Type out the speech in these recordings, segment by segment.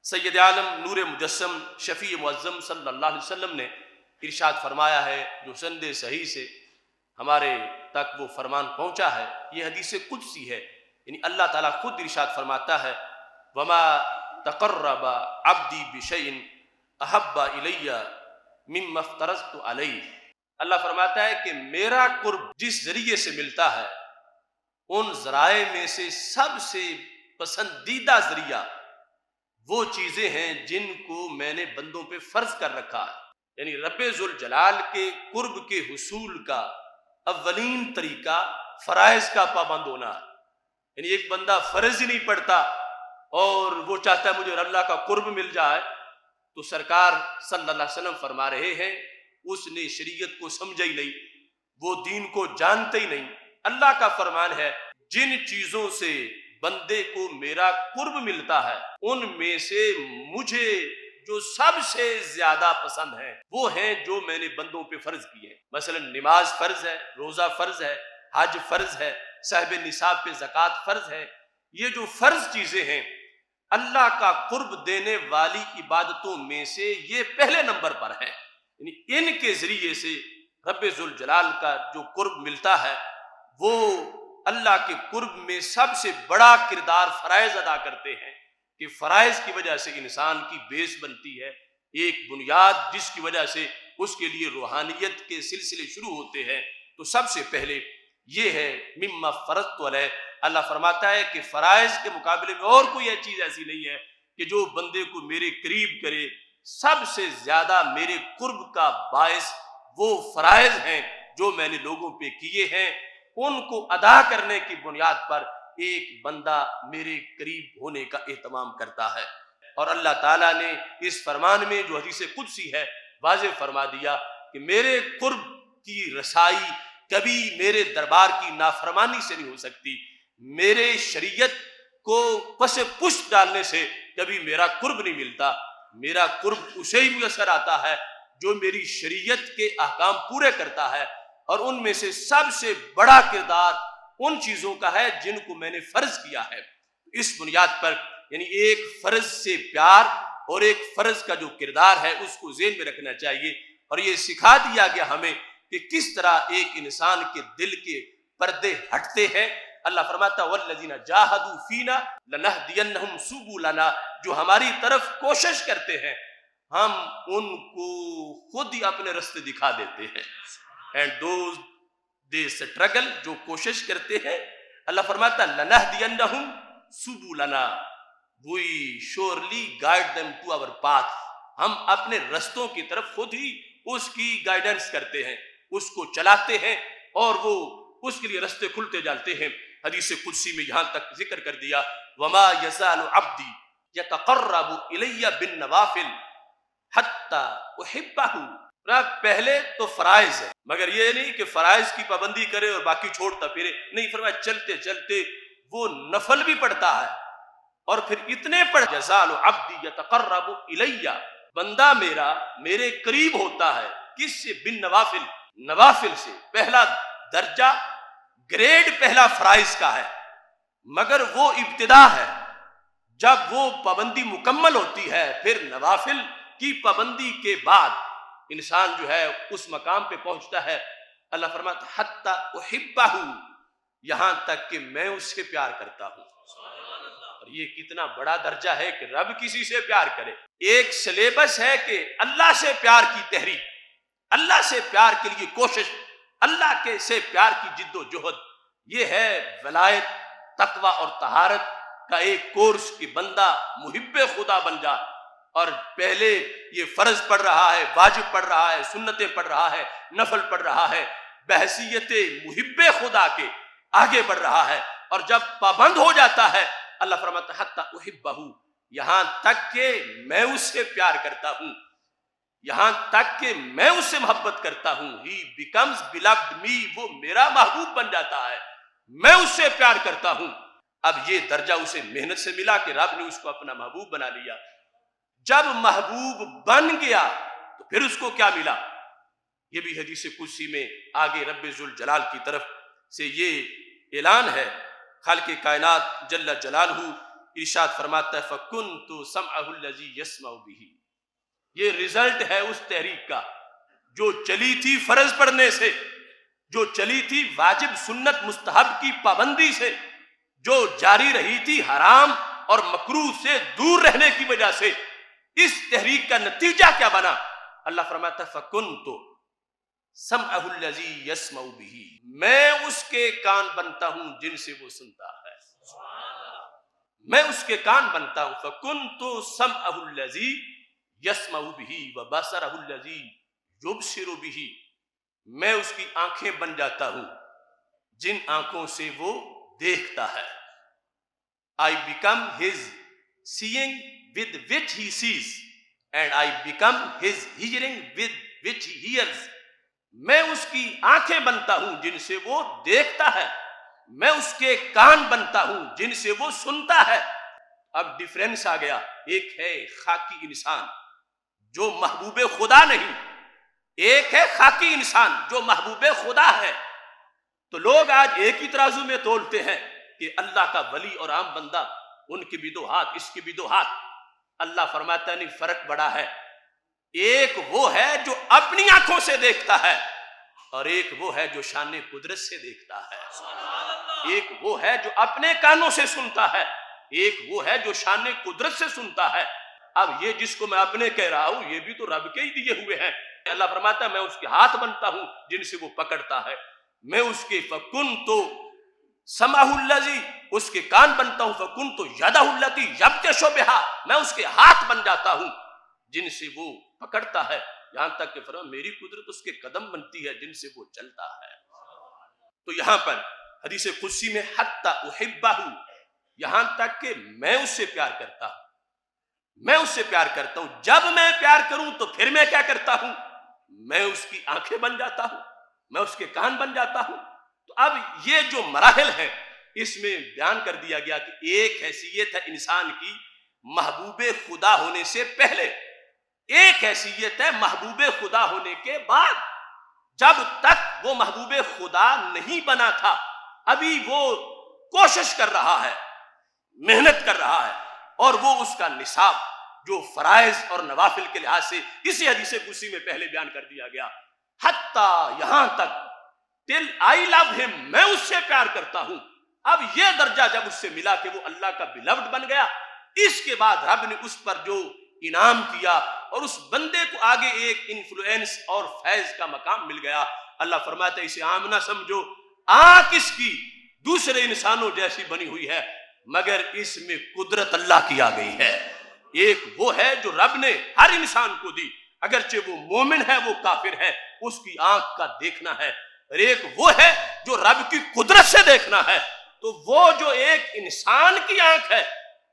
سید عالم نور مجسم شفیع معظم صلی اللہ علیہ وسلم نے ارشاد فرمایا ہے، جو سند صحیح سے ہمارے تک وہ فرمان پہنچا ہے، یہ حدیث قدسی ہے، یعنی اللہ تعالیٰ خود ارشاد فرماتا ہے وما تقرب عبدی بشیء احب الی مما افترضت علیہ۔ اللہ فرماتا ہے کہ میرا قرب جس ذریعے سے ملتا ہے ان ذرائع میں سے سب سے پسندیدہ ذریعہ وہ چیزیں ہیں جن کو میں نے بندوں پہ فرض کر رکھا ہے، یعنی رب ذوالجلال کے قرب کے حصول کا اولین طریقہ فرائض کا پابند ہونا ہے۔ یعنی ایک بندہ فرض ہی نہیں پڑھتا اور وہ چاہتا ہے مجھے اللہ کا قرب مل جائے، تو سرکار صلی اللہ علیہ وسلم فرما رہے ہیں اس نے شریعت کو سمجھا ہی نہیں، وہ دین کو جانتے ہی نہیں۔ اللہ کا فرمان ہے جن چیزوں سے بندے کو میرا قرب ملتا ہے ان میں سے مجھے جو سب سے زیادہ پسند ہیں وہ ہیں جو میں نے بندوں پہ فرض کیے ہیں۔ مثلا نماز فرض ہے، روزہ فرض ہے، حج فرض ہے، صاحب نصاب پہ زکوٰۃ فرض ہے۔ یہ جو فرض چیزیں ہیں اللہ کا قرب دینے والی عبادتوں میں سے یہ پہلے نمبر پر ہیں، یعنی ان کے ذریعے سے رب ذوالجلال کا جو قرب ملتا ہے وہ اللہ کے قرب میں سب سے بڑا کردار فرائض ادا کرتے ہیں، کہ فرائض کی وجہ سے انسان کی بیس بنتی ہے، ایک بنیاد جس کی وجہ سے اس کے لیے روحانیت کے سلسلے شروع ہوتے ہیں۔ تو سب سے پہلے یہ ہے مما فرضت علیہ۔ اللہ فرماتا ہے کہ فرائض کے مقابلے میں اور کوئی چیز ایسی نہیں ہے کہ جو بندے کو میرے قریب کرے۔ سب سے زیادہ میرے قرب کا باعث وہ فرائض ہیں جو میں نے لوگوں پہ کیے ہیں، ان کو ادا کرنے کی بنیاد پر ایک بندہ میرے قریب ہونے کا اہتمام کرتا ہے۔ اور اللہ تعالیٰ نے اس فرمان میں جو حدیث قدسی ہے واضح فرما دیا کہ میرے قرب کی رسائی کبھی میرے دربار کی نافرمانی سے نہیں ہو سکتی، میرے شریعت کو پس پشت ڈالنے سے کبھی میرا قرب نہیں ملتا۔ میرا قرب اسے ہی میسر آتا ہے جو میری شریعت کے احکام پورے کرتا ہے، اور ان میں سے سب سے بڑا کردار ان چیزوں کا ہے جن کو میں نے فرض کیا ہے۔ اس بنیاد پر یعنی ایک فرض سے پیار اور ایک فرض کا جو کردار ہے اس کو ذہن میں رکھنا چاہیے، اور یہ سکھا دیا گیا ہمیں کہ کس طرح ایک انسان کے دل کے پردے ہٹتے ہیں۔ اللہ فرماتا والذین جاہدوا فینا لنہدینہم سبلنا، جو ہماری طرف کوشش کرتے ہیں ہم ان کو خود ہی اپنے راستے دکھا دیتے ہیں۔ اینڈ دوز دے اسٹرگل، جو کوشش کرتے ہیں، اللہ فرماتا لنہدینہم سبلنا، we surely guide them to our path، ہم اپنے رستوں کی طرف خود ہی اس کی گائیڈنس کرتے ہیں، اس کو چلاتے ہیں، اور وہ اس کے لیے رستے کھلتے جاتے ہیں۔ حدیث قدسی میں یہاں تک ذکر کر دیا وما یزال عبدی یتقرب الی بالنوافل حتی احبہ۔ پہلے تو فرائض ہے، مگر یہ نہیں کہ فرائض کی پابندی کرے اور باقی چھوڑتا پھرے، نہیں، فرمایا چلتے چلتے وہ نفل بھی پڑھتا ہے، اور پھر اتنے پڑھ یزال عبدی یتقرب الی، بندہ میرا میرے قریب ہوتا ہے، کس سے؟ بالنوافل، نوافل سے۔ پہلا درجہ، گریڈ پہلا فرائض کا ہے، مگر وہ ابتدا ہے، جب وہ پابندی مکمل ہوتی ہے پھر نوافل کی پابندی کے بعد انسان جو ہے اس مقام پہ پہنچتا ہے۔ اللہ فرماتا حتی احبہ، یہاں تک کہ میں اس سے پیار کرتا ہوں۔ اور یہ کتنا بڑا درجہ ہے کہ رب کسی سے پیار کرے۔ ایک سلیبس ہے کہ اللہ سے پیار کی تحریک، اللہ سے پیار کے لیے کوشش، اللہ کے سے پیار کی جد و جہد، یہ ہے ولایت، تقوی اور طہارت کا ایک کورس کہ بندہ محب خدا بن جائے، اور پہلے یہ فرض پڑھ رہا ہے، واجب پڑھ رہا ہے، سنتیں پڑھ رہا ہے، نفل پڑھ رہا ہے، بحیثیت محب خدا کے آگے بڑھ رہا ہے، اور جب پابند ہو جاتا ہے اللہ فرماتا حتی احبہ، یہاں تک کہ میں اس سے پیار کرتا ہوں، یہاں تک کہ میں اس سے محبت کرتا ہوں۔ He becomes beloved me، وہ میرا محبوب بن جاتا ہے، میں اس سے پیار کرتا ہوں۔ اب یہ درجہ اسے محنت سے ملا کہ رب نے اس کو اپنا محبوب بنا لیا۔ جب محبوب بن گیا تو پھر اس کو کیا ملا؟ یہ بھی حدیث قدسی میں آگے رب ذوالجلال کی طرف سے یہ اعلان ہے، خالق کائنات جل جلالہ ارشاد فرماتا ہے فَكُنْتُ سَمْعَهُ الَّذِي يَسْمَعُ بِهِ. یہ رزلٹ ہے اس تحریک کا جو چلی تھی فرض پڑھنے سے، جو چلی تھی واجب سنت مستحب کی پابندی سے، جو جاری رہی تھی حرام اور مکروہ سے دور رہنے کی وجہ سے. اس تحریک کا نتیجہ کیا بنا؟ اللہ فرماتا ہے فَكُنْتُ سَمْعَهُ الَّذِي يَسْمَعُ بِهِ. میں اس کے کان بنتا ہوں جن سے وہ سنتا ہے. میں اس کے کان بنتا ہوں. فَكُنْتُ سَمْعَهُ الَّذِي يَسْمَعُ بِهِ وَبَصَرَهُ الَّذِي يُبْصِرُ بِهِ. میں اس کی آنکھیں بن جاتا ہوں جن آنکھوں سے وہ دیکھتا ہے. I become his seeing with which he sees and I become his hearing with which he hears. میں اس کی آنکھیں بنتا ہوں جن سے وہ دیکھتا ہے. میں اس کے کان بنتا ہوں جن سے وہ سنتا ہے. اب ڈیفرنس آ گیا. ایک ہے خاکی انسان جو محبوب خدا نہیں، ایک ہے خاکی انسان جو محبوب خدا ہے. تو لوگ آج ایک ہی ترازو میں تولتے ہیں کہ اللہ کا ولی اور عام بندہ، ان کے بھی دو ہاتھ، اس کے بھی دو ہاتھ. اللہ فرماتا ہے نہیں، فرق بڑا ہے. ایک وہ ہے جو اپنی آنکھوں سے دیکھتا ہے اور ایک وہ ہے جو شان قدرت سے دیکھتا ہے. ایک وہ ہے جو اپنے کانوں سے سنتا ہے، ایک وہ ہے جو شان قدرت سے سنتا ہے. اب یہ جس کو میں اپنے کہہ رہا ہوں یہ بھی تو رب کے ہی دیے ہوئے ہیں. اللہ فرماتا ہے میں اس کے ہاتھ بنتا ہوں جن سے وہ پکڑتا ہے. میں اس کے فَكُنْتُ سَمْعَهُ الَّذِي، اس کے کان بنتا ہوں. فَكُنْتُ يَدَهُ الَّتِي يَبْطِشُ بِهَا، میں اس کے ہاتھ بن جاتا ہوں جن سے وہ پکڑتا ہے. یہاں تک کہ فرمایا میری قدرت اس کے قدم بنتی ہے جن سے وہ چلتا ہے. تو یہاں پر حدیث قدسی میں حتی احبہ، یہاں تک کہ میں اس سے پیار کرتا ہوں. میں اس سے پیار کرتا ہوں. جب میں پیار کروں تو پھر میں کیا کرتا ہوں؟ میں اس کی آنکھیں بن جاتا ہوں، میں اس کے کان بن جاتا ہوں. تو اب یہ جو مراحل ہیں اس میں بیان کر دیا گیا کہ ایک حیثیت ہے انسان کی محبوب خدا ہونے سے پہلے، ایک حیثیت ہے محبوب خدا ہونے کے بعد. جب تک وہ محبوب خدا نہیں بنا تھا ابھی وہ کوشش کر رہا ہے، محنت کر رہا ہے، اور وہ اس کا نصاب جو فرائض اور نوافل کے لحاظ سے اسی حدیث قدسی میں پہلے بیان کر دیا گیا. حتیٰ یہاں تک till I love him، میں اس سے پیار کرتا ہوں. اب یہ درجہ جب اس سے ملا کہ وہ اللہ کا بیلوڈ بن گیا، اس کے بعد رب نے اس پر جو انعام کیا اور اس بندے کو آگے ایک انفلوئنس اور فیض کا مقام مل گیا. اللہ فرماتا ہے اسے عام نہ سمجھو، آنکھ اس کی دوسرے انسانوں جیسی بنی ہوئی ہے مگر اس میں قدرت اللہ کی آ گئی ہے. ایک وہ ہے جو رب نے ہر انسان کو دی، اگرچہ وہ مومن ہے وہ کافر ہے، اس کی آنکھ کا دیکھنا ہے. اور ایک وہ ہے جو رب کی قدرت سے دیکھنا ہے. تو وہ جو ایک انسان کی آنکھ ہے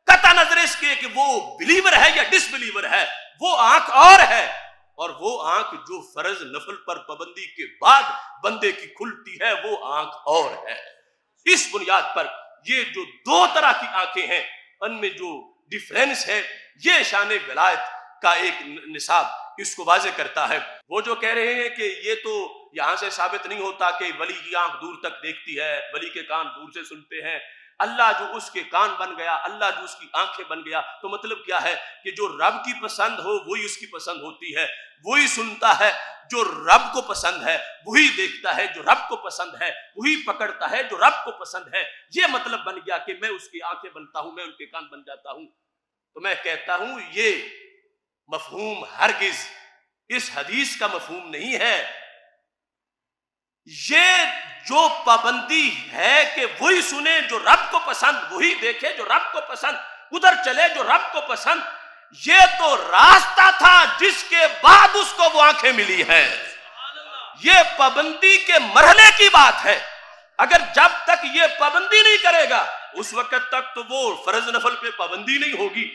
قطع نظر اس کے کہ وہ بلیور ہے یا ڈس بلیور ہے، وہ آنکھ اور ہے. اور وہ آنکھ جو فرض نفل پر پابندی کے بعد بندے کی کھلتی ہے وہ آنکھ اور ہے. اس بنیاد پر یہ جو دو طرح کی آنکھیں ہیں ان میں جو ڈیفرنس ہے یہ شان ولایت کا ایک نصاب اس کو واضح کرتا ہے. وہ جو کہہ رہے ہیں کہ یہ تو یہاں سے ثابت نہیں ہوتا کہ ولی کی آنکھ دور تک دیکھتی ہے، ولی کے کان دور سے سنتے ہیں. اللہ جو اس کے کان بن گیا، اللہ جو اس کی آنکھیں بن گیا، تو مطلب کیا ہے کہ جو رب کی پسند ہو وہی اس کی پسند ہوتی ہے، وہی سنتا ہے جو رب کو پسند ہے، وہی دیکھتا ہے جو رب کو پسند ہے، وہی پکڑتا ہے جو رب کو پسند ہے. یہ مطلب بن گیا کہ میں اس کی آنکھیں بنتا ہوں، میں ان کے کان بن جاتا ہوں. تو میں کہتا ہوں یہ مفہوم ہرگز اس حدیث کا مفہوم نہیں ہے. یہ جو پابندی ہے کہ وہی سنے جو رب کو پسند، وہی دیکھے جو رب کو پسند، ادھر چلے جو رب کو پسند، یہ تو راستہ تھا جس کے بعد اس کو وہ آنکھیں ملی ہیں. یہ پابندی کے مرحلے کی بات ہے. اگر جب تک یہ پابندی نہیں کرے گا اس وقت تک تو وہ فرض نفل پہ پابندی نہیں ہوگی.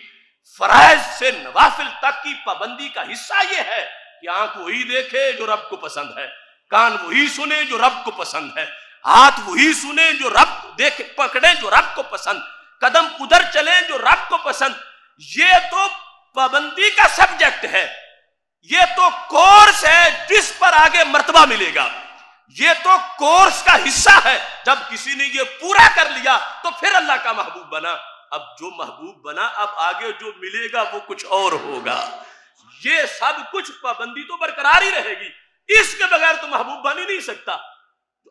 فرائض سے نوافل تک کی پابندی کا حصہ یہ ہے کہ آنکھ وہی دیکھے جو رب کو پسند ہے، کان وہی سنے جو رب کو پسند ہے، ہاتھ وہی سنے جو رب دیکھ پکڑے جو رب کو پسند، قدم ادھر چلے جو رب کو پسند. یہ تو پابندی کا سبجیکٹ ہے، یہ تو کورس ہے جس پر آگے مرتبہ ملے گا. یہ تو کورس کا حصہ ہے. جب کسی نے یہ پورا کر لیا تو پھر اللہ کا محبوب بنا. اب جو محبوب بنا اب آگے جو ملے گا وہ کچھ اور ہوگا. یہ سب کچھ پابندی تو برقرار ہی رہے گی, اس کے بغیر تو محبوب بن ہی نہیں سکتا.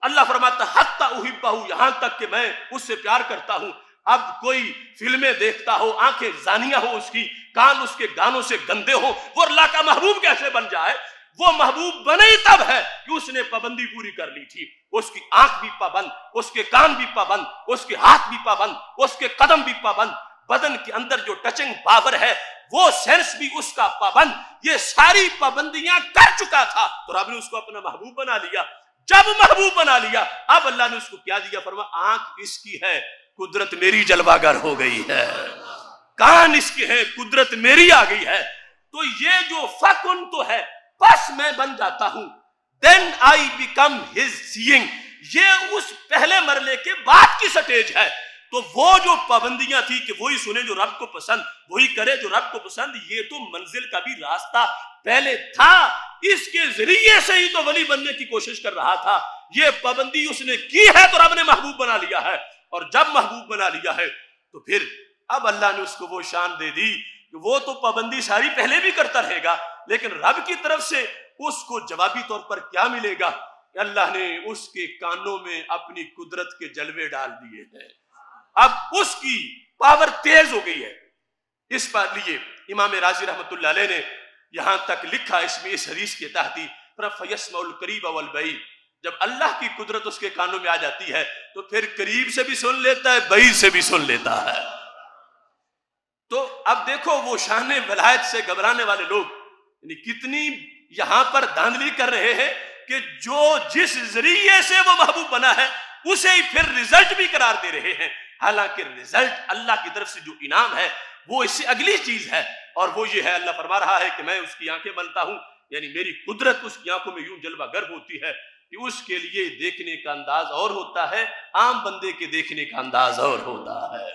اللہ فرماتا حتی احبہ, یہاں تک کہ میں اس سے پیار کرتا ہوں. اب کوئی فلمیں دیکھتا ہو, آنکھیں زانیہ ہو اس کی, کان اس کے گانوں سے گندے ہو, وہ اللہ کا محبوب کیسے بن جائے؟ وہ محبوب بنے ہی تب ہے کہ اس نے پابندی پوری کر لی تھی. اس کی آنکھ بھی پابند, اس کے کان بھی پابند, اس کے ہاتھ بھی پابند, اس کے قدم بھی پابند, بدن کے اندر جو ٹچنگ پاور ہے وہ سینس بھی اس کا پابند. یہ ساری پابندیاں کر چکا تھا تو رب نے اس کو اپنا محبوب بنا لیا. جب محبوب بنا لیا اب اللہ نے اس کو کیا دیا؟ فرما آنکھ اس کی ہے, قدرت میری جلوہ گر ہو گئی ہے. کان اس کے ہیں, قدرت میری آ گئی ہے. تو یہ جو فکن تو ہے, بس میں بن جاتا ہوں. then I become his seeing. یہ اس پہلے مرلے کے بعد کی سٹیج ہے. تو وہ جو پابندیاں تھی کہ وہی سنے جو رب کو پسند, وہی کرے جو رب کو پسند, یہ تو منزل کا بھی راستہ پہلے تھا. اس کے ذریعے سے ہی تو ولی بننے کی کوشش کر رہا تھا. یہ پابندی اس نے کی ہے تو رب نے محبوب بنا لیا ہے. اور جب محبوب بنا لیا ہے تو پھر اب اللہ نے اس کو وہ شان دے دی کہ وہ تو پابندی ساری پہلے بھی کرتا رہے گا, لیکن رب کی طرف سے اس کو جوابی طور پر کیا ملے گا کہ اللہ نے اس کے کانوں میں اپنی قدرت کے جلوے ڈال دیے ہیں. اب اس کی پاور تیز ہو گئی ہے. اس پر لیے امام راضی رحمت اللہ علیہ نے یہاں تک لکھا اس میں, اس حدیث کے تحت فَيَسْمَعُ الْقَرِيبَ وَالْبَعِيدَ. جب اللہ کی قدرت اس کے کانوں میں آ جاتی ہے تو پھر قریب سے بھی سن لیتا ہے, بعید سے بھی سن لیتا ہے. تو اب دیکھو وہ شان ولایت سے گھبرانے والے لوگ یعنی کتنی یہاں پر دھاندلی کر رہے ہیں کہ جو جس ذریعے سے وہ محبوب بنا ہے اسے ہی پھر رزلٹ بھی قرار دے رہے ہیں. حالانکہ رزلٹ اللہ کی طرف سے جو انعام ہے وہ اس سے اگلی چیز ہے, اور وہ یہ ہے, اللہ فرما رہا ہے کہ میں اس کی آنکھیں بنتا ہوں. یعنی میری قدرت اس کی آنکھوں میں یوں جلوہ گر ہوتی ہے کہ اس کے لیے دیکھنے کا انداز اور ہوتا ہے, عام بندے کے دیکھنے کا انداز اور ہوتا ہے.